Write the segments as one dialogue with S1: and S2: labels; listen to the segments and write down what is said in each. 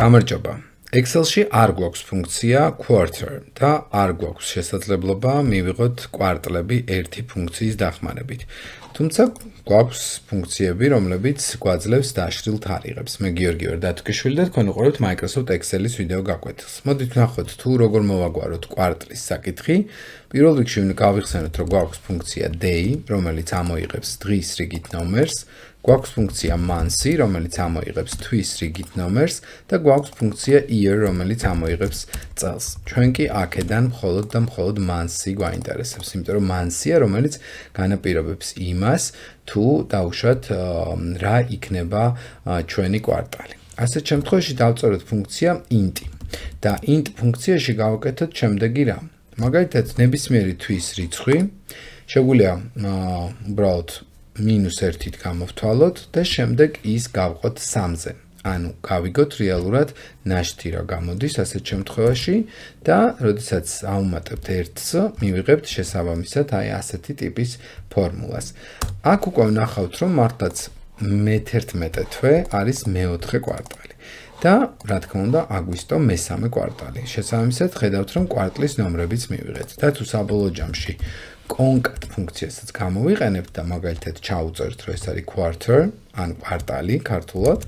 S1: გამარჯობა. Excel-ში არ გვაქვს ფუნქცია quarter და არ გვაქვს შესაძლებლობა მივიღოთ კვარტლები ერთი ფუნქციის დახმარებით. თუმცა გვაქვს ფუნქციები, რომლებიც გვაძლევს დაშლილ თარიღებს. მე გიორგი ვარ დათუქიშვილი და თქვენ უყურებთ Microsoft Excel-ის ვიდეო გაკვეთილს. მოდით ვნახოთ თუ როგორ მოვაგვაროთ კვარტლის საკითხი. პირველ რიგში გავიხსენოთ, რომ გვაქვს ფუნქცია day, რომელიც ამოიღებს დღის რიგით ნომერს. გვაქვს ფუნქცია monthsy, რომელიც ამოიღებს თვის რიგით ნომერს და გვაქვს ფუნქცია year, რომელიც ამოიღებს წელს. ჩვენ კი აქედან მხოლოდ და მხოლოდ monthsy გვაინტერესებს, იმიტომ რომ monthsy-ია, რომელიც განაპირობებს იმას, თუ დავუშვათ რა იქნება ჩვენი კვარტალი. ასეთ შემთხვევაში დავწეროთ ფუნქცია int და int ფუნქციაში გავაკეთოთ შემდეგი რამ. მაგალითად, ნებისმიერი თვის რიცხვი შეგვიძლია უბრალოდ -1-ით გამოვთვალოთ და შემდეგ ის გავყოთ 3-ზე. ანუ გავიგოთ რეალურად ნაშთი რა გამოდის ასეთ შემთხვევაში და როდესაც ავუმატებთ 1-ს, მივიღებთ შესაბამისად აი ასეთი ტიპის ფორმულას. აქ უკვე ვნახავთ, რომ მართლაც მე-11 თვე არის მე-4 კვარტალი. და რა თქმა უნდა, აგვისტო მე-3 კვარტალი. შესაბამისად, ხედავთ, რომ კვარტლის ნომრებიც მივიღეთ და თუ საბოლოო ჯამში კონკრეტ ფუნქციასაც გამოვიყენებთ და მაგალითად ჩაუწერთ, რომ ეს არის quarter, ან კვარტალი ქართულად.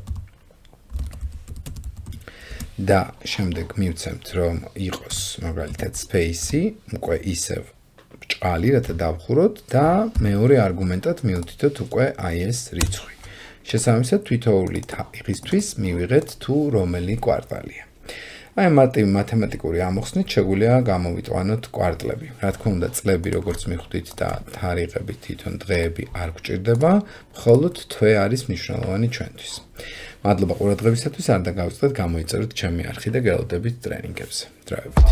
S1: და შემდეგ მივცემთ, რომ იყოს მაგალითად space-ი, უკვე ისევ ბრჭყალი, რათა დავხუროთ და მეორე არგუმენტად მივუთითოთ უკვე აი ეს რიცხვი. შესაბამისად, თითოეული თარიღისთვის მივიღეთ თუ რომელი კვარტალია. აი მათემატიკური ამოხსნით შეგვიძლია გამოვიტანოთ კვარტლები. რა თქმა უნდა, წლები როგორც მიხვდით და თარიღები თვითონ დღეები არ გვჭირდება, მხოლოდ თვე არის მნიშვნელოვანი ჩვენთვის. მადლობა ყურადღებისათვის, არ დაგავიწყდეთ, გამოიწეროთ ჩემი არხი და გელოდებით ტრენინგებზე. დროებით.